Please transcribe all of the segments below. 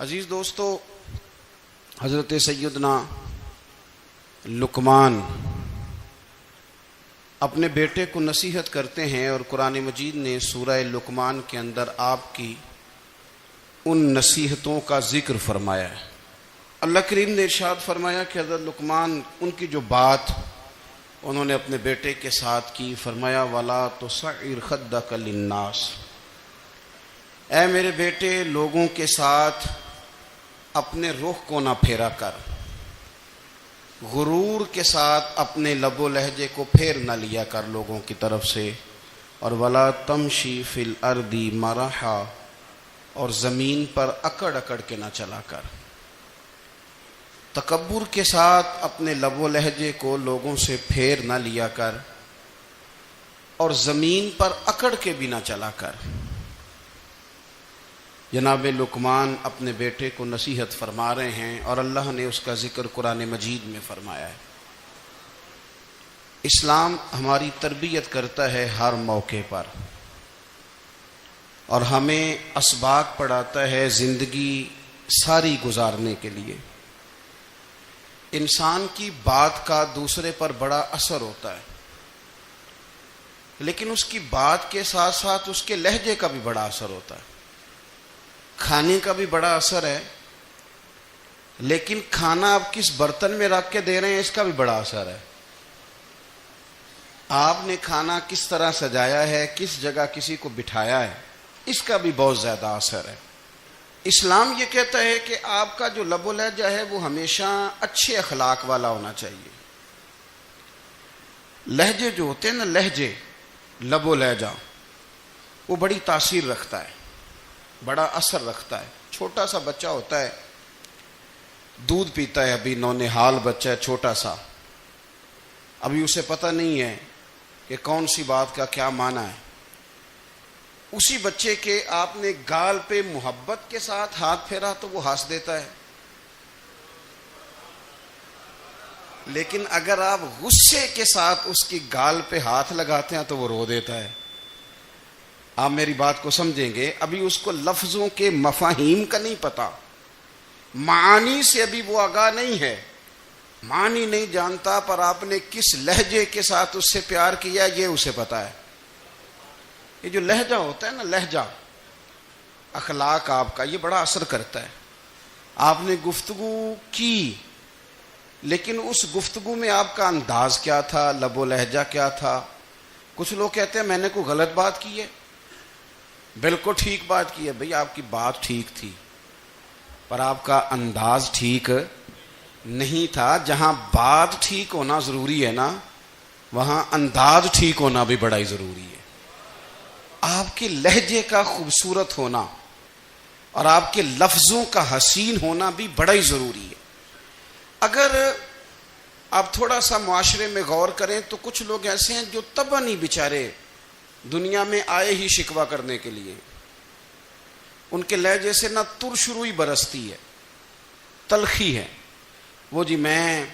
عزیز دوستو، حضرت سیدنا لقمان اپنے بیٹے کو نصیحت کرتے ہیں، اور قرآن مجید نے سورہ لقمان کے اندر آپ کی ان نصیحتوں کا ذکر فرمایا ہے۔ اللہ کریم نے ارشاد فرمایا کہ حضرت لقمان ان کی جو بات انہوں نے اپنے بیٹے کے ساتھ کی، فرمایا وَلَا تُصَعِّرْ خَدَّكَ لِلنَّاسِ، اے میرے بیٹے لوگوں کے ساتھ اپنے رخ کو نہ پھیرا کر، غرور کے ساتھ اپنے لب و لہجے کو پھیر نہ لیا کر لوگوں کی طرف سے، اور وَلَا تَمْشِي فِي الْأَرْضِ مَرَحًا، اور زمین پر اکڑ اکڑ کے نہ چلا کر۔ تکبر کے ساتھ اپنے لب و لہجے کو لوگوں سے پھیر نہ لیا کر، اور زمین پر اکڑ کے بھی نہ چلا کر۔ جناب لقمان اپنے بیٹے کو نصیحت فرما رہے ہیں، اور اللہ نے اس کا ذکر قرآن مجید میں فرمایا ہے۔ اسلام ہماری تربیت کرتا ہے ہر موقع پر، اور ہمیں اسباق پڑھاتا ہے زندگی ساری گزارنے کے لیے۔ انسان کی بات کا دوسرے پر بڑا اثر ہوتا ہے، لیکن اس کی بات کے ساتھ ساتھ اس کے لہجے کا بھی بڑا اثر ہوتا ہے۔ کھانے کا بھی بڑا اثر ہے، لیکن کھانا آپ کس برتن میں رکھ کے دے رہے ہیں اس کا بھی بڑا اثر ہے۔ آپ نے کھانا کس طرح سجایا ہے، کس جگہ کسی کو بٹھایا ہے، اس کا بھی بہت زیادہ اثر ہے۔ اسلام یہ کہتا ہے کہ آپ کا جو لب و لہجہ ہے وہ ہمیشہ اچھے اخلاق والا ہونا چاہیے۔ لہجے جو ہوتے ہیں نا، لہجے، لب و لہجہ، وہ بڑی تاثیر رکھتا ہے، بڑا اثر رکھتا ہے۔ چھوٹا سا بچہ ہوتا ہے، دودھ پیتا ہے، ابھی نونہال بچہ ہے چھوٹا سا، ابھی اسے پتہ نہیں ہے کہ کون سی بات کا کیا معنی ہے۔ اسی بچے کے آپ نے گال پہ محبت کے ساتھ ہاتھ پھیرا تو وہ ہنس دیتا ہے، لیکن اگر آپ غصے کے ساتھ اس کی گال پہ ہاتھ لگاتے ہیں تو وہ رو دیتا ہے۔ آپ میری بات کو سمجھیں گے، ابھی اس کو لفظوں کے مفاہیم کا نہیں پتا، معانی سے ابھی وہ آگاہ نہیں ہے، معنی نہیں جانتا، پر آپ نے کس لہجے کے ساتھ اس سے پیار کیا یہ اسے پتا ہے۔ یہ جو لہجہ ہوتا ہے نا، لہجہ، اخلاق آپ کا، یہ بڑا اثر کرتا ہے۔ آپ نے گفتگو کی، لیکن اس گفتگو میں آپ کا انداز کیا تھا، لب و لہجہ کیا تھا۔ کچھ لوگ کہتے ہیں میں نے کوئی غلط بات کی ہے، بالکل ٹھیک بات کی ہے۔ بھئی آپ کی بات ٹھیک تھی، پر آپ کا انداز ٹھیک نہیں تھا۔ جہاں بات ٹھیک ہونا ضروری ہے نا، وہاں انداز ٹھیک ہونا بھی بڑا ہی ضروری ہے۔ آپ کے لہجے کا خوبصورت ہونا اور آپ کے لفظوں کا حسین ہونا بھی بڑا ہی ضروری ہے۔ اگر آپ تھوڑا سا معاشرے میں غور کریں تو کچھ لوگ ایسے ہیں جو طبعاً ہی بیچارے دنیا میں آئے ہی شکوہ کرنے کے لیے، ان کے لہجے سے نہ ترش روئی برستی ہے، تلخی ہے۔ وہ جی میں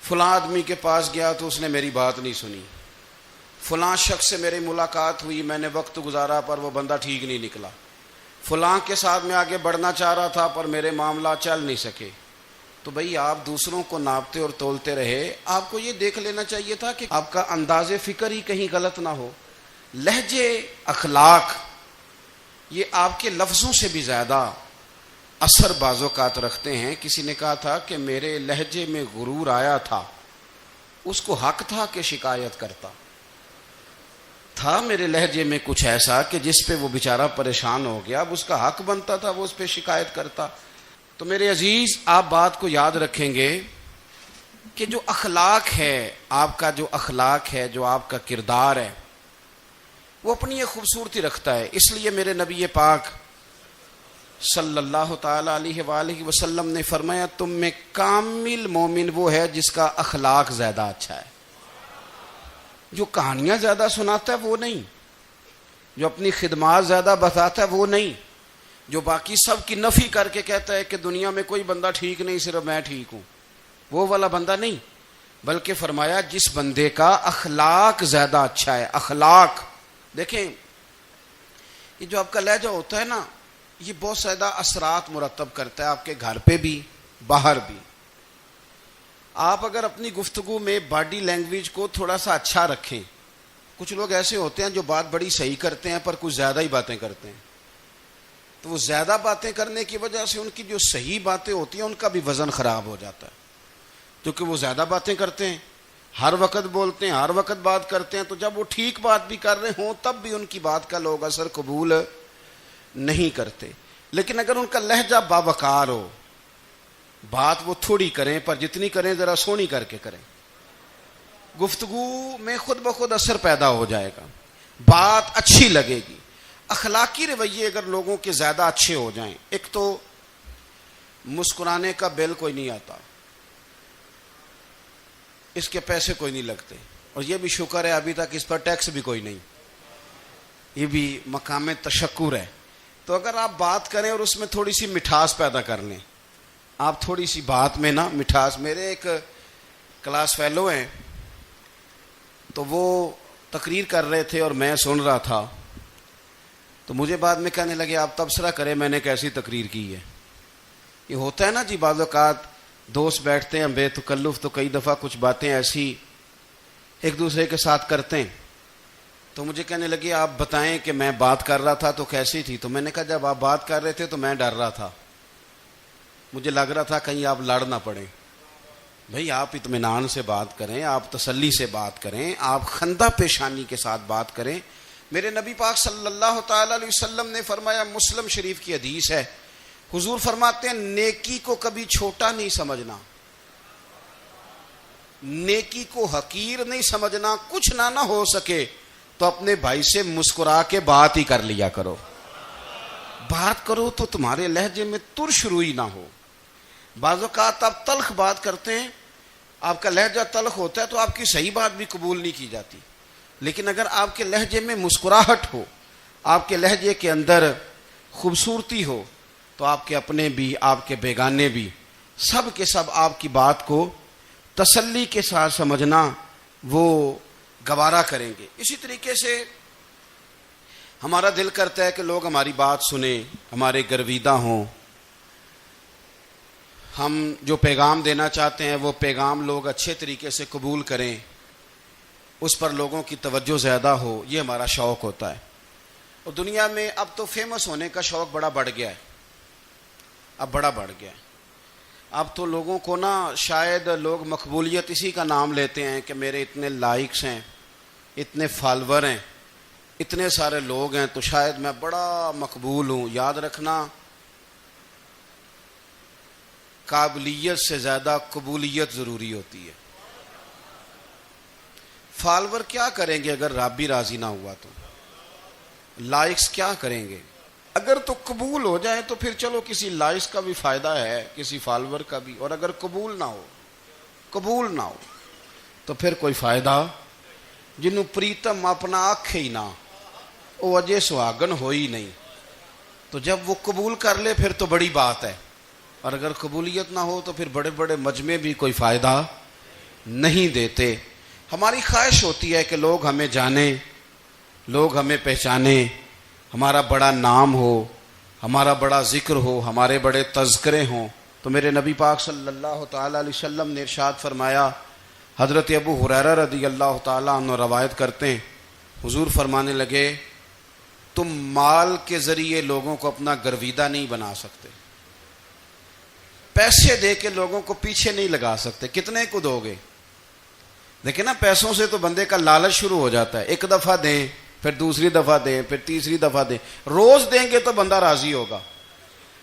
فلاں آدمی کے پاس گیا تو اس نے میری بات نہیں سنی، فلاں شخص سے میری ملاقات ہوئی، میں نے وقت گزارا پر وہ بندہ ٹھیک نہیں نکلا، فلاں کے ساتھ میں آگے بڑھنا چاہ رہا تھا پر میرے معاملات چل نہیں سکے۔ تو بھئی آپ دوسروں کو ناپتے اور تولتے رہے، آپ کو یہ دیکھ لینا چاہیے تھا کہ آپ کا انداز فکر ہی کہیں غلط نہ ہو۔ لہجے، اخلاق، یہ آپ کے لفظوں سے بھی زیادہ اثر بعض اوقات رکھتے ہیں۔ کسی نے کہا تھا کہ میرے لہجے میں غرور آیا تھا، اس کو حق تھا کہ شکایت کرتا تھا، میرے لہجے میں کچھ ایسا کہ جس پہ وہ بیچارہ پریشان ہو گیا، اب اس کا حق بنتا تھا وہ اس پہ شکایت کرتا۔ تو میرے عزیز، آپ بات کو یاد رکھیں گے کہ جو اخلاق ہے، آپ کا جو اخلاق ہے، جو آپ کا کردار ہے، وہ اپنی ایک خوبصورتی رکھتا ہے۔ اس لیے میرے نبی پاک صلی اللہ تعالی علیہ وآلہ وسلم نے فرمایا تم میں کامل مومن وہ ہے جس کا اخلاق زیادہ اچھا ہے۔ جو کہانیاں زیادہ سناتا ہے وہ نہیں، جو اپنی خدمات زیادہ بتاتا ہے وہ نہیں، جو باقی سب کی نفی کر کے کہتا ہے کہ دنیا میں کوئی بندہ ٹھیک نہیں، صرف میں ٹھیک ہوں، وہ والا بندہ نہیں، بلکہ فرمایا جس بندے کا اخلاق زیادہ اچھا ہے۔ اخلاق دیکھیں، یہ جو آپ کا لہجہ ہوتا ہے نا، یہ بہت زیادہ اثرات مرتب کرتا ہے آپ کے گھر پہ بھی باہر بھی. آپ اگر اپنی گفتگو میں باڈی لینگویج کو تھوڑا سا اچھا رکھیں. کچھ لوگ ایسے ہوتے ہیں جو بات بڑی صحیح کرتے ہیں پر کچھ زیادہ ہی باتیں کرتے ہیں, تو وہ زیادہ باتیں کرنے کی وجہ سے ان کی جو صحیح باتیں ہوتی ہیں ان کا بھی وزن خراب ہو جاتا ہے, کیونکہ وہ زیادہ باتیں کرتے ہیں, ہر وقت بولتے ہیں, ہر وقت بات کرتے ہیں. تو جب وہ ٹھیک بات بھی کر رہے ہوں تب بھی ان کی بات کا لوگ اثر قبول نہیں کرتے. لیکن اگر ان کا لہجہ باوقار ہو, بات وہ تھوڑی کریں پر جتنی کریں ذرا سونی کر کے کریں, گفتگو میں خود بخود اثر پیدا ہو جائے گا, بات اچھی لگے گی. اخلاقی رویے اگر لوگوں کے زیادہ اچھے ہو جائیں, ایک تو مسکرانے کا بل کوئی نہیں آتا, اس کے پیسے کوئی نہیں لگتے, اور یہ بھی شکر ہے ابھی تک اس پر ٹیکس بھی کوئی نہیں, یہ بھی مقام تشکر ہے. تو اگر آپ بات کریں اور اس میں تھوڑی سی مٹھاس پیدا کر لیں, آپ تھوڑی سی بات میں نا مٹھاس. میرے ایک کلاس فیلو ہیں, تو وہ تقریر کر رہے تھے اور میں سن رہا تھا, تو مجھے بعد میں کہنے لگے آپ تبصرہ کریں میں نے کیسی تقریر کی ہے. یہ ہوتا ہے نا جی, بعض اوقات دوست بیٹھتے ہیں بے تکلف تو کئی دفعہ کچھ باتیں ایسی ایک دوسرے کے ساتھ کرتے ہیں. تو مجھے کہنے لگے آپ بتائیں کہ میں بات کر رہا تھا تو کیسی تھی. تو میں نے کہا جب آپ بات کر رہے تھے تو میں ڈر رہا تھا, مجھے لگ رہا تھا کہیں آپ لڑ نہ پڑیں. بھئی آپ اطمینان سے بات کریں, آپ تسلی سے بات کریں, آپ خندہ پیشانی کے ساتھ بات کریں. میرے نبی پاک صلی اللہ تعالی علیہ وسلم نے فرمایا, مسلم شریف کی حدیث ہے, حضور فرماتے ہیں نیکی کو کبھی چھوٹا نہیں سمجھنا, نیکی کو حقیر نہیں سمجھنا. کچھ نہ ہو سکے تو اپنے بھائی سے مسکرا کے بات ہی کر لیا کرو. بات کرو تو تمہارے لہجے میں ترش روئی نہ ہو. بعض اوقات آپ تلخ بات کرتے ہیں, آپ کا لہجہ تلخ ہوتا ہے تو آپ کی صحیح بات بھی قبول نہیں کی جاتی. لیکن اگر آپ کے لہجے میں مسکراہٹ ہو, آپ کے لہجے کے اندر خوبصورتی ہو, تو آپ کے اپنے بھی آپ کے بیگانے بھی سب کے سب آپ کی بات کو تسلی کے ساتھ سمجھنا وہ گوارا کریں گے. اسی طریقے سے ہمارا دل کرتا ہے کہ لوگ ہماری بات سنیں, ہمارے گرویدہ ہوں, ہم جو پیغام دینا چاہتے ہیں وہ پیغام لوگ اچھے طریقے سے قبول کریں, اس پر لوگوں کی توجہ زیادہ ہو, یہ ہمارا شوق ہوتا ہے. اور دنیا میں اب تو فیمس ہونے کا شوق بڑا بڑھ گیا ہے, اب بڑا بڑھ گیا ہے. اب تو لوگوں کو نا شاید لوگ مقبولیت اسی کا نام لیتے ہیں کہ میرے اتنے لائکس ہیں, اتنے فالور ہیں, اتنے سارے لوگ ہیں تو شاید میں بڑا مقبول ہوں. یاد رکھنا, قابلیت سے زیادہ قبولیت ضروری ہوتی ہے. فالور کیا کریں گے اگر رب بھی راضی نہ ہوا تو, لائکس کیا کریں گے. اگر تو قبول ہو جائے تو پھر چلو کسی لائکس کا بھی فائدہ ہے, کسی فالور کا بھی. اور اگر قبول نہ ہو تو پھر کوئی فائدہ. جنوں پریتم اپنا آنکھ ہی نہ, وہ اجے سہاگن ہو ہی نہیں. تو جب وہ قبول کر لے پھر تو بڑی بات ہے, اور اگر قبولیت نہ ہو تو پھر بڑے بڑے مجمع بھی کوئی فائدہ نہیں دیتے. ہماری خواہش ہوتی ہے کہ لوگ ہمیں جانیں, لوگ ہمیں پہچانیں, ہمارا بڑا نام ہو, ہمارا بڑا ذکر ہو, ہمارے بڑے تذکرے ہوں. تو میرے نبی پاک صلی اللہ تعالی علیہ وسلم نے ارشاد فرمایا, حضرت ابو ہریرہ رضی اللہ تعالیٰ عنہ روایت کرتے ہیں, حضور فرمانے لگے تم مال کے ذریعے لوگوں کو اپنا گرویدہ نہیں بنا سکتے, پیسے دے کے لوگوں کو پیچھے نہیں لگا سکتے. کتنے کو دو گے؟ دیکھیں نا, پیسوں سے تو بندے کا لالچ شروع ہو جاتا ہے. ایک دفعہ دیں, پھر دوسری دفعہ دیں, پھر تیسری دفعہ دیں. روز دیں گے تو بندہ راضی ہوگا,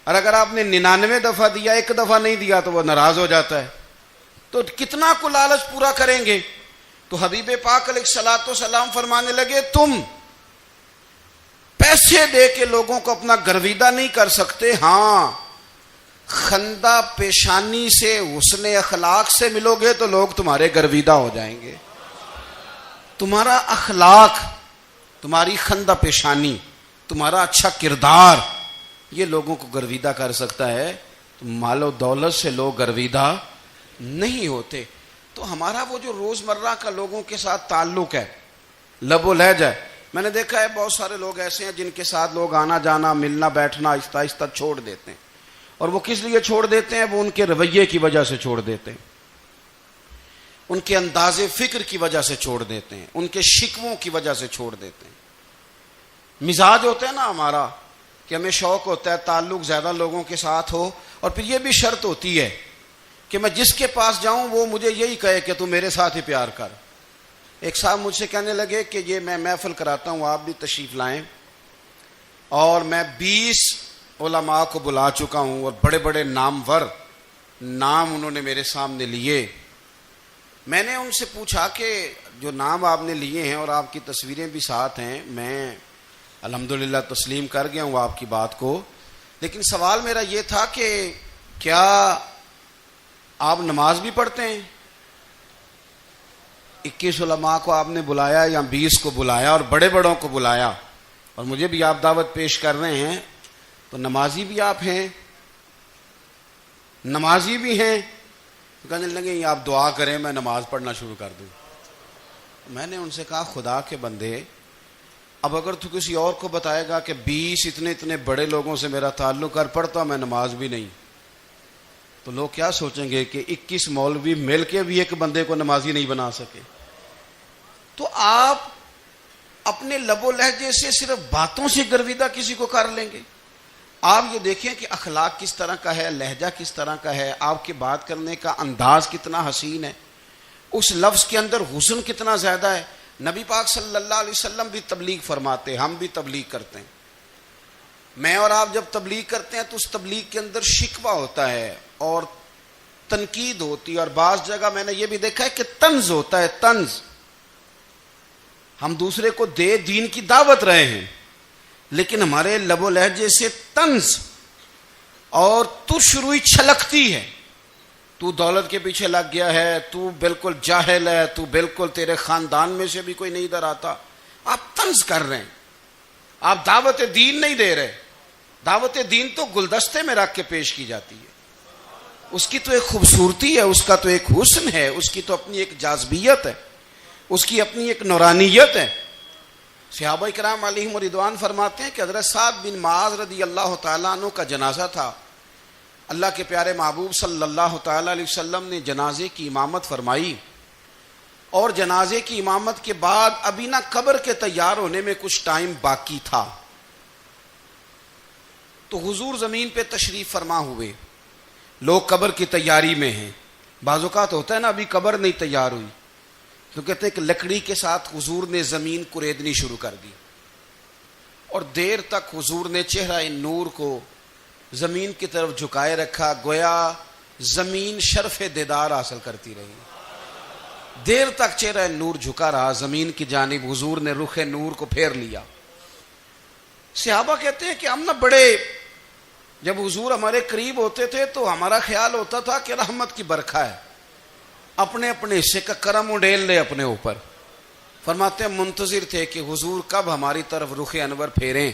اور اگر آپ نے 99 دفعہ دیا, ایک دفعہ نہیں دیا تو وہ ناراض ہو جاتا ہے. تو کتنا کو لالچ پورا کریں گے. تو حبیب پاک علیہ الصلوۃ والسلام فرمانے لگے تم پیسے دے کے لوگوں کو اپنا گرویدہ نہیں کر سکتے, ہاں خندہ پیشانی سے, حسن اخلاق سے ملو گے تو لوگ تمہارے گرویدہ ہو جائیں گے. تمہارا اخلاق, تمہاری خندہ پیشانی, تمہارا اچھا کردار, یہ لوگوں کو گرویدہ کر سکتا ہے. تو مال و دولت سے لوگ گرویدہ نہیں ہوتے. تو ہمارا وہ جو روزمرہ کا لوگوں کے ساتھ تعلق ہے, لب و لہجہ ہے. میں نے دیکھا ہے بہت سارے لوگ ایسے ہیں جن کے ساتھ لوگ آنا جانا ملنا بیٹھنا آہستہ آہستہ چھوڑ دیتے ہیں، اور وہ کس لیے چھوڑ دیتے ہیں؟ وہ ان کے رویے کی وجہ سے چھوڑ دیتے ہیں، ان کے انداز فکر کی وجہ سے چھوڑ دیتے ہیں، ان کے شکووں کی وجہ سے چھوڑ دیتے ہیں۔ مزاج ہوتا ہے نا ہمارا کہ ہمیں شوق ہوتا ہے تعلق زیادہ لوگوں کے ساتھ ہو، اور پھر یہ بھی شرط ہوتی ہے کہ میں جس کے پاس جاؤں وہ مجھے یہی کہے کہ تو میرے ساتھ ہی پیار کر۔ ایک صاحب مجھ سے کہنے لگے کہ یہ میں محفل کراتا ہوں، آپ بھی تشریف لائیں، اور میں 20 علماء کو بلا چکا ہوں اور بڑے بڑے نامور نام انہوں نے میرے سامنے لیے۔ میں نے ان سے پوچھا کہ جو نام آپ نے لیے ہیں اور آپ کی تصویریں بھی ساتھ ہیں، میں الحمدللہ تسلیم کر گیا ہوں آپ کی بات کو، لیکن سوال میرا یہ تھا کہ کیا آپ نماز بھی پڑھتے ہیں؟ 21 علماء کو آپ نے بلایا یا 20 کو بلایا اور بڑے بڑوں کو بلایا، اور مجھے بھی آپ دعوت پیش کر رہے ہیں، تو نمازی بھی آپ ہیں، نمازی بھی ہیں؟ تو کہنے لگے آپ دعا کریں میں نماز پڑھنا شروع کر دوں۔ میں نے ان سے کہا خدا کے بندے، اب اگر تو کسی اور کو بتائے گا کہ 20 اتنے بڑے لوگوں سے میرا تعلق کر پڑھتا میں نماز بھی نہیں، تو لوگ کیا سوچیں گے کہ 21 مولوی مل کے بھی ایک بندے کو نمازی نہیں بنا سکے۔ تو آپ اپنے لب و لہجے سے صرف باتوں سے گرویدہ کسی کو کر لیں گے؟ آپ یہ دیکھیں کہ اخلاق کس طرح کا ہے، لہجہ کس طرح کا ہے، آپ کے بات کرنے کا انداز کتنا حسین ہے، اس لفظ کے اندر حسن کتنا زیادہ ہے۔ نبی پاک صلی اللہ علیہ وسلم بھی تبلیغ فرماتے، ہم بھی تبلیغ کرتے ہیں۔ میں اور آپ جب تبلیغ کرتے ہیں تو اس تبلیغ کے اندر شکوہ ہوتا ہے اور تنقید ہوتی ہے، اور بعض جگہ میں نے یہ بھی دیکھا ہے کہ طنز ہوتا ہے، طنز۔ ہم دوسرے کو دین کی دعوت رہے ہیں، لیکن ہمارے لب و لہجے سے طنز اور ترش روئی چھلکتی ہے۔ تو دولت کے پیچھے لگ گیا ہے، تو بالکل جاہل ہے، تو بالکل تیرے خاندان میں سے بھی کوئی نہیں ادھر آتا۔ آپ طنز کر رہے ہیں، آپ دعوت دین نہیں دے رہے۔ دعوت دین تو گلدستے میں رکھ کے پیش کی جاتی ہے، اس کی تو ایک خوبصورتی ہے، اس کا تو ایک حسن ہے، اس کی تو اپنی ایک جاذبیت ہے، اس کی اپنی ایک نورانیت ہے۔ صحابہ کرام علیہم رضوان فرماتے ہیں کہ حضرت سعد بن معاذ رضی اللہ تعالیٰ عنہ کا جنازہ تھا، اللہ کے پیارے محبوب صلی اللہ تعالیٰ علیہ وسلم نے جنازے کی امامت فرمائی، اور جنازے کی امامت کے بعد ابھی نہ قبر کے تیار ہونے میں کچھ ٹائم باقی تھا، تو حضور زمین پہ تشریف فرما ہوئے، لوگ قبر کی تیاری میں ہیں۔ بعض اوقات ہوتا ہے نا ابھی قبر نہیں تیار ہوئی، تو کہتے ہیں کہ لکڑی کے ساتھ حضور نے زمین کریدنی شروع کر دی، اور دیر تک حضور نے چہرہ نور کو زمین کی طرف جھکائے رکھا، گویا زمین شرف دیدار حاصل کرتی رہی۔ دیر تک چہرہ نور جھکا رہا زمین کی جانب، حضور نے رخ نور کو پھیر لیا۔ صحابہ کہتے ہیں کہ ہم نہ بڑے، جب حضور ہمارے قریب ہوتے تھے تو ہمارا خیال ہوتا تھا کہ رحمت کی برکھا ہے، اپنے اپنے حصے کا کرم اڈیل لے اپنے اوپر۔ فرماتے ہیں منتظر تھے کہ حضور کب ہماری طرف رخ انور پھیریں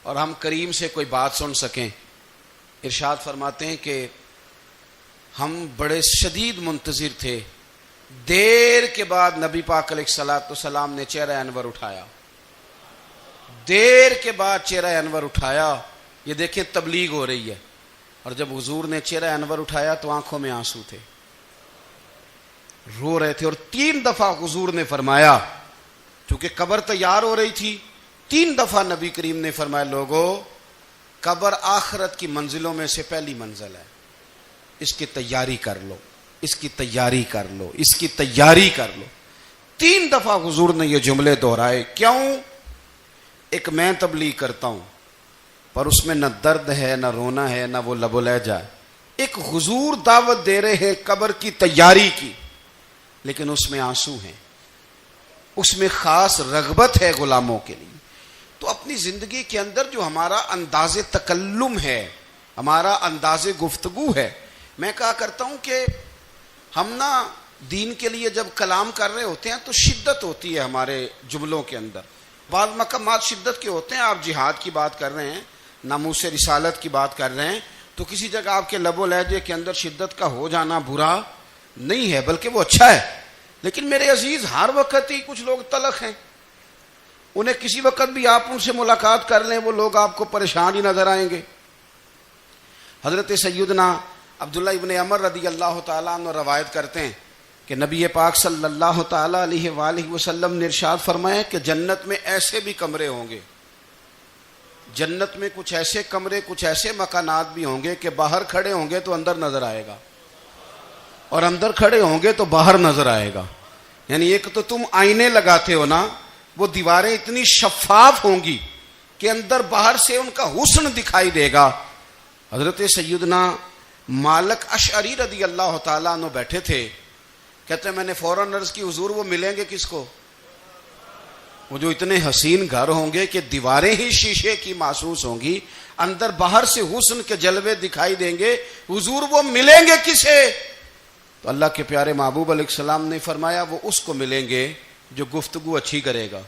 اور ہم کریم سے کوئی بات سن سکیں۔ ارشاد فرماتے ہیں کہ ہم بڑے شدید منتظر تھے، دیر کے بعد نبی پاک علیہ الصلوۃ والسلام نے چہرہ انور اٹھایا، دیر کے بعد چہرہ انور اٹھایا۔ یہ دیکھیں تبلیغ ہو رہی ہے، اور جب حضور نے چہرہ انور اٹھایا تو آنکھوں میں آنسو تھے، رو رہے تھے، اور 3 دفعہ حضور نے فرمایا، چونکہ قبر تیار ہو رہی تھی، 3 دفعہ نبی کریم نے فرمایا لوگو قبر آخرت کی منزلوں میں سے پہلی منزل ہے، اس کی تیاری کر لو، اس کی تیاری کر لو، اس کی تیاری کر لو۔ 3 دفعہ حضور نے یہ جملے دہرائے۔ کیوں؟ ایک میں تبلیغ کرتا ہوں پر اس میں نہ درد ہے، نہ رونا ہے، نہ وہ لب و لہجہ ہے۔ ایک حضور دعوت دے رہے ہیں قبر کی تیاری کی، لیکن اس میں آنسو ہیں، اس میں خاص رغبت ہے غلاموں کے لیے۔ تو اپنی زندگی کے اندر جو ہمارا انداز تکلم ہے، ہمارا انداز گفتگو ہے، میں کہا کرتا ہوں کہ ہم نا دین کے لیے جب کلام کر رہے ہوتے ہیں تو شدت ہوتی ہے ہمارے جملوں کے اندر، بعض مقامات شدت کے ہوتے ہیں۔ آپ جہاد کی بات کر رہے ہیں، ناموس رسالت کی بات کر رہے ہیں، تو کسی جگہ آپ کے لب و لہجے کے اندر شدت کا ہو جانا برا نہیں ہے، بلکہ وہ اچھا ہے۔ لیکن میرے عزیز ہر وقت ہی کچھ لوگ تلخ ہیں، انہیں کسی وقت بھی آپ ان سے ملاقات کر لیں وہ لوگ آپ کو پریشان ہی نظر آئیں گے. حضرت سیدنا عبداللہ ابن عمر رضی اللہ تعالیٰ عنہ روایت کرتے ہیں کہ نبی پاک صلی اللہ تعالیٰ علیہ وآلہ وسلم نے ارشاد فرمایا کہ جنت میں ایسے بھی کمرے ہوں گے, جنت میں کچھ ایسے کمرے, کچھ ایسے مکانات بھی ہوں گے کہ باہر کھڑے ہوں گے تو اندر نظر آئے گا, اور اندر کھڑے ہوں گے تو باہر نظر آئے گا. یعنی ایک تو تم آئینے لگاتے ہو نا, وہ دیواریں اتنی شفاف ہوں گی کہ اندر باہر سے ان کا حسن دکھائی دے گا. حضرت سیدنا مالک اشعری رضی اللہ تعالیٰ عنہ بیٹھے تھے, کہتے ہیں میں نے فوراً عرض کی حضور وہ ملیں گے کس کو؟ وہ جو اتنے حسین گھر ہوں گے کہ دیواریں ہی شیشے کی محسوس ہوں گی, اندر باہر سے حسن کے جلوے دکھائی دیں گے, حضور وہ ملیں گے کسے؟ تو اللہ کے پیارے محبوب علیہ السلام نے فرمایا وہ اس کو ملیں گے جو گفتگو اچھی کرے گا,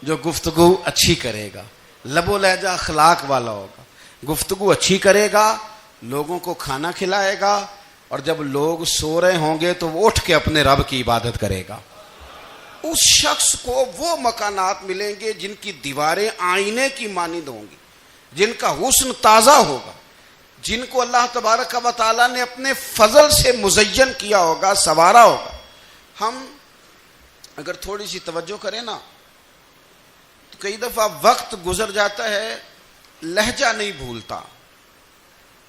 جو گفتگو اچھی کرے گا, لب و لہجہ اخلاق والا ہوگا, گفتگو اچھی کرے گا, لوگوں کو کھانا کھلائے گا, اور جب لوگ سو رہے ہوں گے تو وہ اٹھ کے اپنے رب کی عبادت کرے گا. اس شخص کو وہ مکانات ملیں گے جن کی دیواریں آئینے کی مانند ہوں گی, جن کا حسن تازہ ہوگا, جن کو اللہ تبارک و تعالیٰ نے اپنے فضل سے مزین کیا ہوگا, سنوارا ہوگا. ہم اگر تھوڑی سی توجہ کریں نا تو کئی دفعہ وقت گزر جاتا ہے, لہجہ نہیں بھولتا,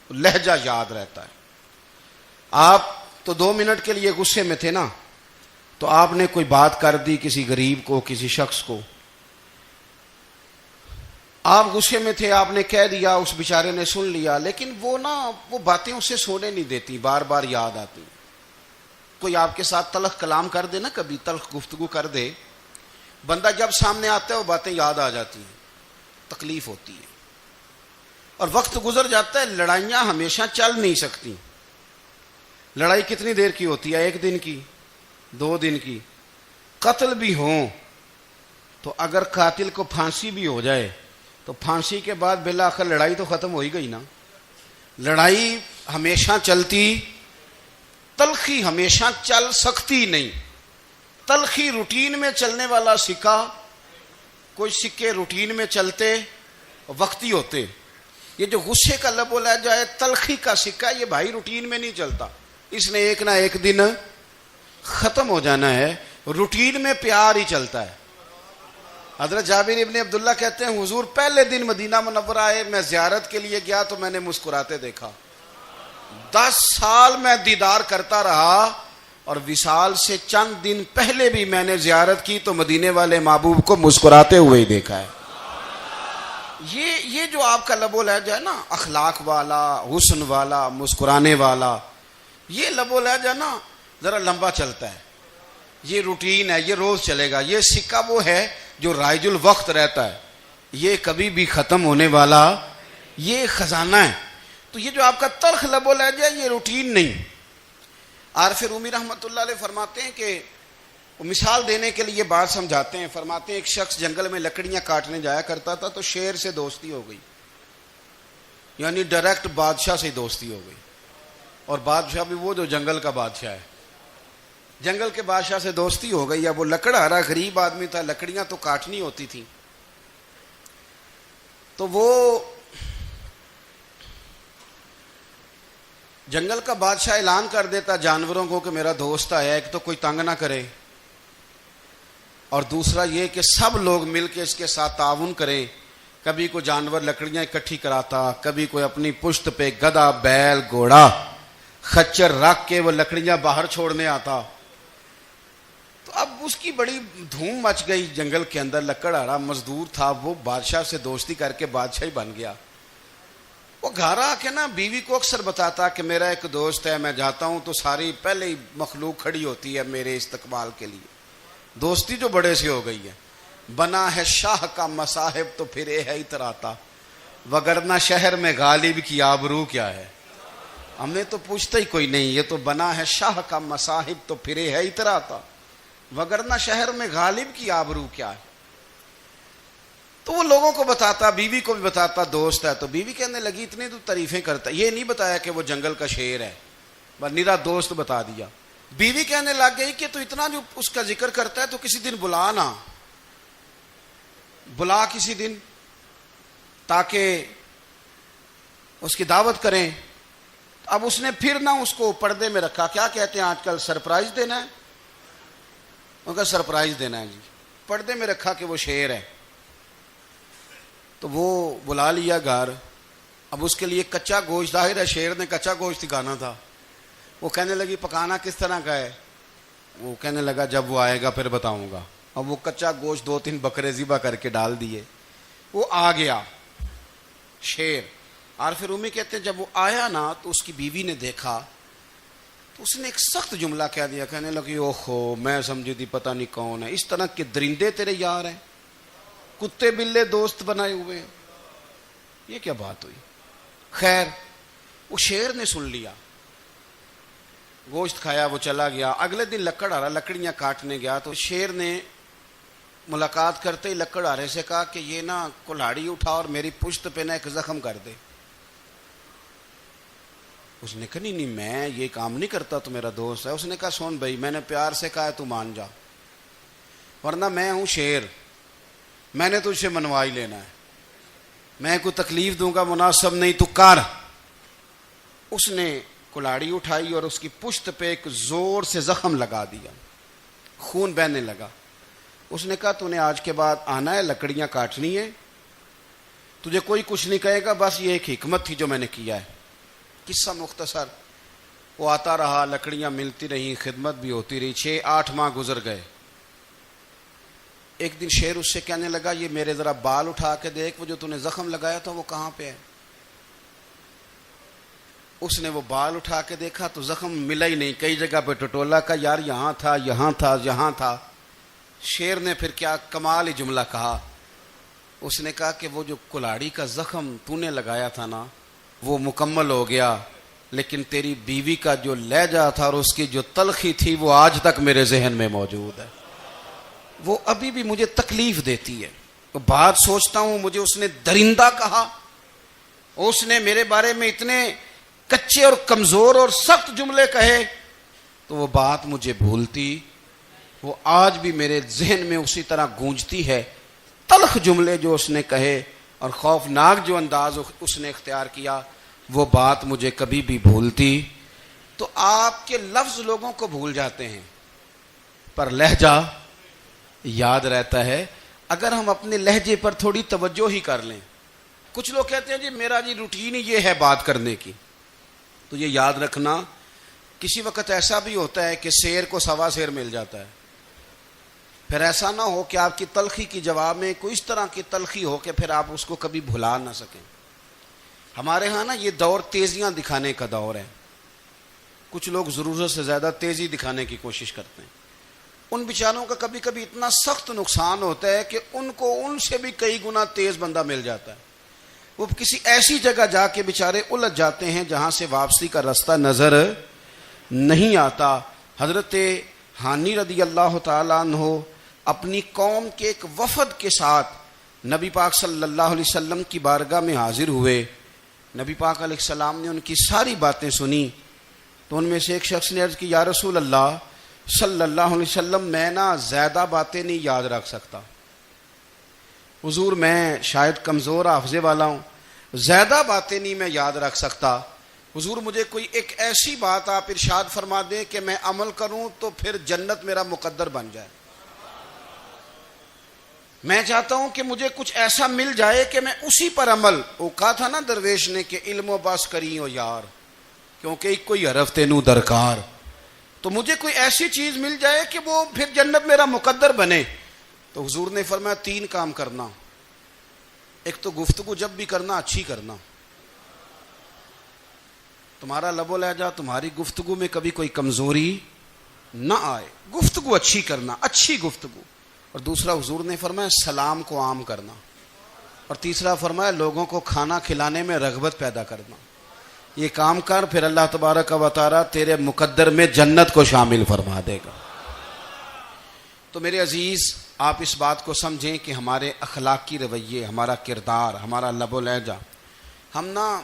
لہجہ یاد رہتا ہے. آپ تو 2 منٹ کے لیے غصے میں تھے نا, تو آپ نے کوئی بات کر دی کسی غریب کو, کسی شخص کو, آپ غصے میں تھے, آپ نے کہہ دیا, اس بیچارے نے سن لیا, لیکن وہ باتیں اسے سونے نہیں دیتی, بار بار یاد آتی. کوئی آپ کے ساتھ تلخ کلام کر دے نا, کبھی تلخ گفتگو کر دے, بندہ جب سامنے آتا ہے وہ باتیں یاد آ جاتی ہیں, تکلیف ہوتی ہے. اور وقت گزر جاتا ہے, لڑائیاں ہمیشہ چل نہیں سکتی. لڑائی کتنی دیر کی ہوتی ہے؟ 1 دن کی, 2 دن کی. قتل بھی ہوں تو اگر قاتل کو پھانسی بھی ہو جائے تو پھانسی کے بعد بالآخر لڑائی تو ختم ہو ہی گئی نا. لڑائی ہمیشہ چلتی, تلخی ہمیشہ چل سکتی نہیں. تلخی روٹین میں چلنے والا سکہ, کوئی سکے روٹین میں چلتے وقتی ہوتے. یہ جو غصے کا لب و لہجہ ہے, تلخی کا سکہ, یہ بھائی روٹین میں نہیں چلتا, اس نے ایک نہ ایک دن ختم ہو جانا ہے. روٹین میں پیار ہی چلتا ہے. حضرت جابر ابن عبداللہ کہتے ہیں حضور پہلے دن مدینہ منورہ آئے, میں زیارت کے لیے گیا تو میں نے مسکراتے دیکھا. 10 سال میں دیدار کرتا رہا, اور وصال سے چند دن پہلے بھی میں نے زیارت کی تو مدینے والے محبوب کو مسکراتے ہوئے ہی دیکھا ہے. یہ جو آپ کا لب و لہجہ ہے نا, اخلاق والا, حسن والا, مسکرانے والا, یہ لب و لہجہ نا ذرا لمبا چلتا ہے. یہ روٹین ہے, یہ روز چلے گا. یہ سکہ وہ ہے جو رائج الوقت رہتا ہے, یہ کبھی بھی ختم ہونے والا یہ خزانہ ہے. تو یہ جو آپ کا تلخ لب و لہجہ ہے یہ روٹین نہیں. عارف رومی رحمۃ اللہ علیہ فرماتے ہیں کہ وہ مثال دینے کے لیے بات سمجھاتے ہیں. فرماتے ہیں ایک شخص جنگل میں لکڑیاں کاٹنے جایا کرتا تھا تو شیر سے دوستی ہو گئی, یعنی ڈائریکٹ بادشاہ سے دوستی ہو گئی. اور بادشاہ بھی وہ جو جنگل کا بادشاہ ہے, جنگل کے بادشاہ سے دوستی ہو گئی. اب وہ لکڑہارا غریب آدمی تھا, لکڑیاں تو کاٹنی ہوتی تھی. تو وہ جنگل کا بادشاہ اعلان کر دیتا جانوروں کو کہ میرا دوست آیا, ایک تو کوئی تنگ نہ کرے, اور دوسرا یہ کہ سب لوگ مل کے اس کے ساتھ تعاون کریں. کبھی کوئی جانور لکڑیاں اکٹھی کراتا, کبھی کوئی اپنی پشت پہ گدھا, بیل, گھوڑا, خچر رکھ کے وہ لکڑیاں باہر چھوڑنے آتا. تو اب اس کی بڑی دھوم مچ گئی جنگل کے اندر. لکڑہارا مزدور تھا, وہ بادشاہ سے دوستی کر کے بادشاہ ہی بن گیا. وہ گھر آ کے نا بیوی کو اکثر بتاتا کہ میرا ایک دوست ہے, میں جاتا ہوں تو ساری پہلے ہی مخلوق کھڑی ہوتی ہے میرے استقبال کے لیے. دوستی جو بڑے سے ہو گئی ہے. بنا ہے شاہ کا مصاحب تو پھر یہ ہے اتراتا, وگرنہ شہر میں غالب کی آبرو کیا ہے. ہم نے تو پوچھتا ہی کوئی نہیں, یہ تو بنا ہے شاہ کا مصاحب تو پھر یہ ہے اتراتا, وگرنہ شہر میں غالب کی آبرو کیا ہے. تو وہ لوگوں کو بتاتا, بیوی کو بھی بتاتا دوست ہے. تو بیوی کہنے لگی اتنی تو تعریفیں کرتا, یہ نہیں بتایا کہ وہ جنگل کا شیر ہے, بس نیرا دوست بتا دیا. بیوی کہنے لگ گئی کہ تو اتنا جو اس کا ذکر کرتا ہے تو کسی دن بلا نا, بلا کسی دن تاکہ اس کی دعوت کریں. اب اس نے پھر نہ اس کو پردے میں رکھا. کیا کہتے ہیں آج کل, سرپرائز دینا ہے. ان کا سرپرائز دینا ہے جی. پردے میں رکھا کہ وہ شیر ہے. تو وہ بلا لیا گھر. اب اس کے لیے کچا گوشت, ظاہر ہے شیر نے کچا گوشت دکھانا تھا. وہ کہنے لگی پکانا کس طرح کا ہے. وہ کہنے لگا جب وہ آئے گا پھر بتاؤں گا. اب وہ کچا گوشت 2-3 بکرے ذبح کر کے ڈال دیے. وہ آ گیا شیر. عارف رومی کہتے ہیں جب وہ آیا نا تو اس کی بیوی نے دیکھا تو اس نے ایک سخت جملہ کہہ دیا. کہنے لگی اوہو میں سمجھی تھی پتہ نہیں کون ہے. اس طرح کے درندے تیرے یار ہیں, کتے بلے دوست بنائے ہوئے ہیں. یہ کیا بات ہوئی. خیر وہ شیر نے سن لیا, گوشت کھایا, وہ چلا گیا. اگلے دن لکڑ آ رہا, لکڑیاں کاٹنے گیا تو شیر نے ملاقات کرتے ہی لکڑ آرے سے کہا کہ یہ نا کلہاڑی اٹھا اور میری پشت پہ نا ایک زخم کر دے. اس نے کہا نہیں میں یہ کام نہیں کرتا, تو میرا دوست ہے. اس نے کہا سن بھائی میں نے پیار سے کہا ہے تو مان جا, ورنہ میں ہوں شیر, میں نے تجھ سے منوا ہی لینا ہے. میں کوئی تکلیف دوں گا مناسب نہیں, تو کر. اس نے کلاڑی اٹھائی اور اس کی پشت پہ ایک زور سے زخم لگا دیا, خون بہنے لگا. اس نے کہا تو نے آج کے بعد آنا ہے, لکڑیاں کاٹنی ہے, تجھے کوئی کچھ نہیں کہے گا, بس یہ ایک حکمت تھی جو میں نے کیا ہے. قصہ مختصر. وہ آتا رہا, لکڑیاں ملتی رہیں, خدمت بھی ہوتی رہی. 6-8 ماہ گزر گئے. ایک دن شیر اس سے کہنے لگا یہ میرے ذرا بال اٹھا کے دیکھ, وہ جو تو نے زخم لگایا تھا وہ کہاں پہ ہے. اس نے وہ بال اٹھا کے دیکھا تو زخم ملا ہی نہیں, کئی جگہ پہ ٹٹولا کا یار یہاں تھا یہاں تھا یہاں تھا. شیر نے پھر کیا کمال ہی جملہ کہا. اس نے کہا کہ وہ جو کلاڑی کا زخم تو نے لگایا تھا نا وہ مکمل ہو گیا, لیکن تیری بیوی کا جو لہجہ تھا اور اس کی جو تلخی تھی وہ آج تک میرے ذہن میں موجود ہے. وہ ابھی بھی مجھے تکلیف دیتی ہے. بات سوچتا ہوں مجھے اس نے درندہ کہا, اس نے میرے بارے میں اتنے کچے اور کمزور اور سخت جملے کہے, تو وہ بات مجھے بھولتی, وہ آج بھی میرے ذہن میں اسی طرح گونجتی ہے. تلخ جملے جو اس نے کہے اور خوفناک جو انداز اس نے اختیار کیا, وہ بات مجھے کبھی بھی بھولتی. تو آپ کے لفظ لوگوں کو بھول جاتے ہیں پر لہجہ یاد رہتا ہے اگر ہم اپنے لہجے پر تھوڑی توجہ ہی کر لیں. کچھ لوگ کہتے ہیں جی میرا جی روٹین ہی یہ ہے بات کرنے کی. تو یہ یاد رکھنا کسی وقت ایسا بھی ہوتا ہے کہ شیر کو سوا شیر مل جاتا ہے. پھر ایسا نہ ہو کہ آپ کی تلخی کی جواب میں کوئی اس طرح کی تلخی ہو کہ پھر آپ اس کو کبھی بھلا نہ سکیں. ہمارے ہاں نا یہ دور تیزیاں دکھانے کا دور ہے. کچھ لوگ ضرورت سے زیادہ تیزی دکھانے کی کوشش کرتے ہیں. ان بیچاروں کا کبھی کبھی اتنا سخت نقصان ہوتا ہے کہ ان کو ان سے بھی کئی گنا تیز بندہ مل جاتا ہے. وہ کسی ایسی جگہ جا کے بیچارے الجھ جاتے ہیں جہاں سے واپسی کا راستہ نظر نہیں آتا. حضرت حانی رضی اللہ تعالیٰ عنہ اپنی قوم کے ایک وفد کے ساتھ نبی پاک صلی اللہ علیہ وسلم کی بارگاہ میں حاضر ہوئے. نبی پاک علیہ السلام نے ان کی ساری باتیں سنی. تو ان میں سے ایک شخص نے عرض کی یا رسول اللہ صلی اللہ علیہ وسلم میں نا زیادہ باتیں نہیں یاد رکھ سکتا. حضور میں شاید کمزور حافظے والا ہوں, زیادہ باتیں نہیں میں یاد رکھ سکتا. حضور مجھے کوئی ایک ایسی بات آپ ارشاد فرما دیں کہ میں عمل کروں تو پھر جنت میرا مقدر بن جائے. میں چاہتا ہوں کہ مجھے کچھ ایسا مل جائے کہ میں اسی پر عمل. وہ کہا تھا نا درویش نے کہ علم و بس کری ہو یار, کیونکہ ایک کوئی حرف تینوں درکار. تو مجھے کوئی ایسی چیز مل جائے کہ وہ پھر جنت میرا مقدر بنے. تو حضور نے فرمایا 3 کام کرنا. ایک تو گفتگو جب بھی کرنا اچھی کرنا, تمہارا لب و لہجہ تمہاری گفتگو میں کبھی کوئی کمزوری نہ آئے, گفتگو اچھی کرنا, اچھی گفتگو. اور دوسرا حضور نے فرمایا سلام کو عام کرنا. اور تیسرا فرمایا لوگوں کو کھانا کھلانے میں رغبت پیدا کرنا. یہ کام کر پھر اللہ تبارک و تعالی تیرے مقدر میں جنت کو شامل فرما دے گا. تو میرے عزیز آپ اس بات کو سمجھیں کہ ہمارے اخلاقی رویے, ہمارا کردار, ہمارا لب و لہجہ, ہم نا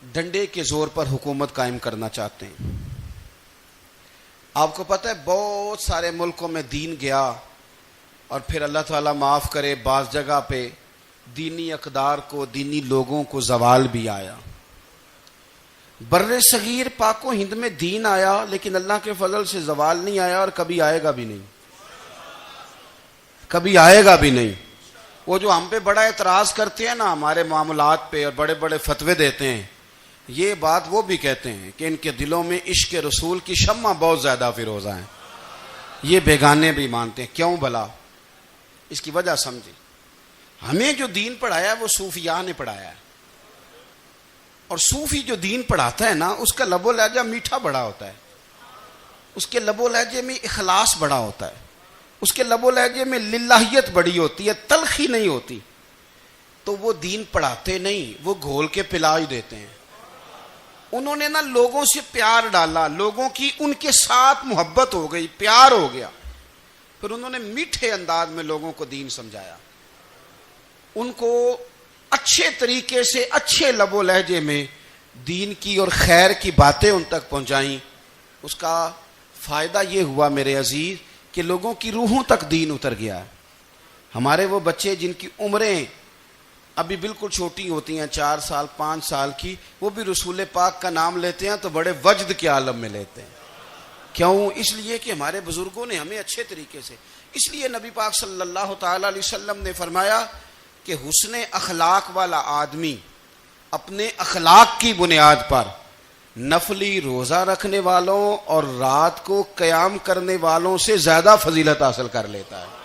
ڈنڈے کے زور پر حکومت قائم کرنا چاہتے ہیں. آپ کو پتہ ہے بہت سارے ملکوں میں دین گیا اور پھر اللہ تعالیٰ معاف کرے بعض جگہ پہ دینی اقدار کو، دینی لوگوں کو زوال بھی آیا. بر صغیر پاک و ہند میں دین آیا لیکن اللہ کے فضل سے زوال نہیں آیا اور کبھی آئے گا بھی نہیں، کبھی آئے گا بھی نہیں. وہ جو ہم پہ بڑا اعتراض کرتے ہیں نا ہمارے معاملات پہ اور بڑے بڑے فتوے دیتے ہیں، یہ بات وہ بھی کہتے ہیں کہ ان کے دلوں میں عشق رسول کی شمع بہت زیادہ فیروزہ ہیں. یہ بیگانے بھی مانتے ہیں. کیوں بھلا؟ اس کی وجہ سمجھیں. ہمیں جو دین پڑھایا ہے وہ صوفیاء نے پڑھایا ہے، اور صوفی جو دین پڑھاتا ہے نا اس کا لب و لہجہ میٹھا بڑا ہوتا ہے، اس کے لب و لہجے میں اخلاص بڑا ہوتا ہے، اس کے لب و لہجے میں للہیت بڑی ہوتی ہے، تلخی نہیں ہوتی. تو وہ دین پڑھاتے نہیں، وہ گھول کے پلا ہی دیتے ہیں. انہوں نے نا لوگوں سے پیار ڈالا، لوگوں کی ان کے ساتھ محبت ہو گئی، پیار ہو گیا، پھر انہوں نے میٹھے انداز میں لوگوں کو دین سمجھایا، ان کو اچھے طریقے سے اچھے لب و لہجے میں دین کی اور خیر کی باتیں ان تک پہنچائیں. اس کا فائدہ یہ ہوا میرے عزیز کہ لوگوں کی روحوں تک دین اتر گیا. ہمارے وہ بچے جن کی عمریں ابھی بالکل چھوٹی ہوتی ہیں، 4 سال 5 سال کی، وہ بھی رسول پاک کا نام لیتے ہیں تو بڑے وجد کے عالم میں لیتے ہیں. کیوں؟ اس لیے کہ ہمارے بزرگوں نے ہمیں اچھے طریقے سے. اس لیے نبی پاک صلی اللہ تعالی علیہ وسلم نے فرمایا کہ حسن اخلاق والا آدمی اپنے اخلاق کی بنیاد پر نفلی روزہ رکھنے والوں اور رات کو قیام کرنے والوں سے زیادہ فضیلت حاصل کر لیتا ہے.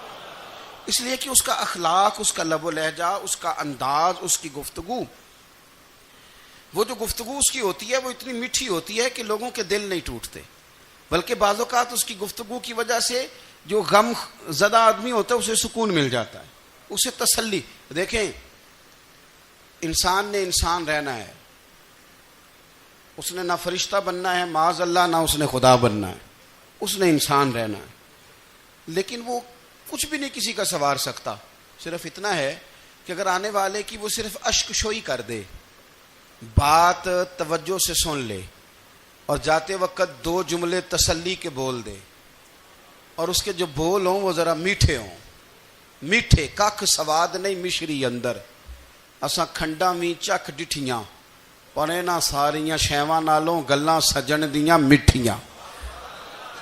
اس لیے کہ اس کا اخلاق، اس کا لب و لہجہ، اس کا انداز، اس کی گفتگو، وہ جو گفتگو اس کی ہوتی ہے وہ اتنی میٹھی ہوتی ہے کہ لوگوں کے دل نہیں ٹوٹتے، بلکہ بعض اوقات اس کی گفتگو کی وجہ سے جو غم زدہ آدمی ہوتا ہے اسے سکون مل جاتا ہے، اسے تسلی. دیکھیں، انسان نے انسان رہنا ہے، اس نے نہ فرشتہ بننا ہے معاذ اللہ، نہ اس نے خدا بننا ہے، اس نے انسان رہنا ہے. لیکن وہ کچھ بھی نہیں کسی کا سنوار سکتا، صرف اتنا ہے کہ اگر آنے والے کی وہ صرف اشک شوئی کر دے، بات توجہ سے سن لے اور جاتے وقت 2 جملے تسلی کے بول دے، اور اس کے جو بول ہوں وہ ذرا میٹھے ہوں، میٹھے کھ سواد نہیں مشری اندر، اساں کھنڈا می چک ڈٹھیاں پڑے نہ ساریاں شیواں نالوں گلاں سجن دیاں مٹھیاں.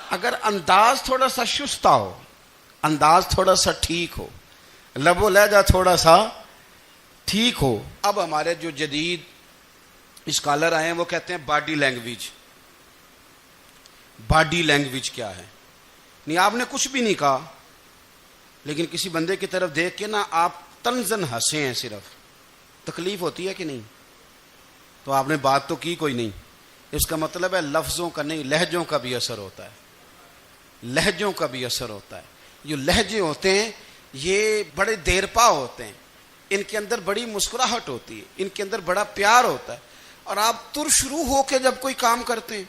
اگر انداز تھوڑا سا شستہ ہو، انداز تھوڑا سا ٹھیک ہو، لب و لہجہ تھوڑا سا ٹھیک ہو. اب ہمارے جو جدید اسکالر آئے ہیں وہ کہتے ہیں باڈی لینگویج. باڈی لینگویج کیا ہے؟ نہیں، آپ نے کچھ بھی نہیں کہا لیکن کسی بندے کی طرف دیکھ کے نا آپ تنزن ہنسے ہیں، صرف تکلیف ہوتی ہے کہ نہیں؟ تو آپ نے بات تو کی کوئی نہیں. اس کا مطلب ہے لفظوں کا نہیں، لہجوں کا بھی اثر ہوتا ہے، لہجوں کا بھی اثر ہوتا ہے. جو لہجے ہوتے ہیں یہ بڑے دیر پا ہوتے ہیں، ان کے اندر بڑی مسکراہٹ ہوتی ہے، ان کے اندر بڑا پیار ہوتا ہے. اور آپ ترش روح ہو کے جب کوئی کام کرتے ہیں،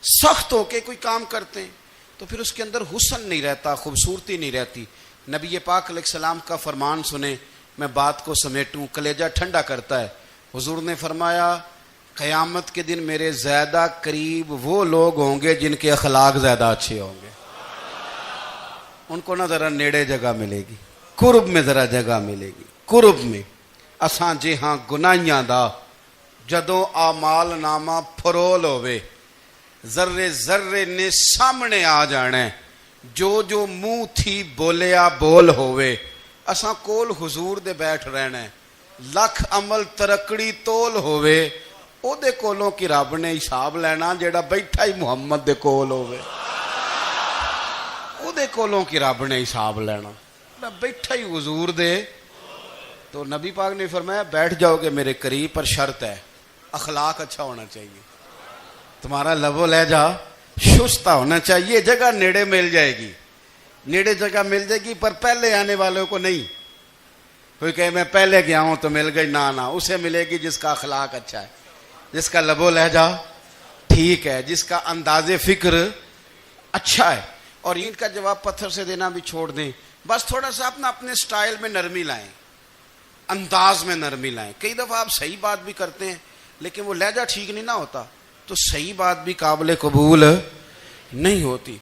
سخت ہو کے کوئی کام کرتے ہیں، تو پھر اس کے اندر حسن نہیں رہتا، خوبصورتی نہیں رہتی. نبی پاک علیہ السلام کا فرمان سنیں، میں بات کو سمیٹوں، کلیجہ ٹھنڈا کرتا ہے. حضور نے فرمایا قیامت کے دن میرے زیادہ قریب وہ لوگ ہوں گے جن کے اخلاق زیادہ اچھے ہوں گے. ان کو نہ ذرا نیڑے جگہ ملے گی، قرب میں ذرا جگہ ملے گی، قرب میں. اساں جے ہاں گناہیاں دا جدوں اعمال نامہ پھرول ہوئے، ذرے ذرے نے سامنے آ جانا، جو جو منہ تھی بولیا بول ہوئے. اساں کول حضور دے بیٹھ رہنا، لکھ عمل ترکڑی تول ہوئے، او دے کولوں کی رب نے حساب لینا جیڑا بیٹھا ہی محمد دے کول ہوئے. او دے کولوں کی رب نے حساب لینا بیٹھا ہی حضور دے. تو نبی پاک نے فرمایا بیٹھ جاؤ گے میرے قریب، پر شرط ہے اخلاق اچھا ہونا چاہیے، تمہارا لب و لہجہ شستہ ہونا چاہیے. جگہ نیڑے مل جائے گی، نیڑے جگہ مل جائے گی، پر پہلے آنے والوں کو نہیں. کوئی کہے میں پہلے گیا ہوں تو مل گئی، نہ اسے ملے گی جس کا اخلاق اچھا ہے، جس کا لب و لہجہ ٹھیک ہے، جس کا انداز فکر اچھا ہے. اور ان کا جواب پتھر سے دینا بھی چھوڑ دیں، بس تھوڑا سا اپنے سٹائل میں نرمی لائیں، انداز میں نرمی لائیں. کئی دفعہ آپ صحیح بات بھی کرتے ہیں لیکن وہ لہجہ ٹھیک نہیں نہ ہوتا، تو صحیح بات بھی قابل قبول نہیں ہوتی.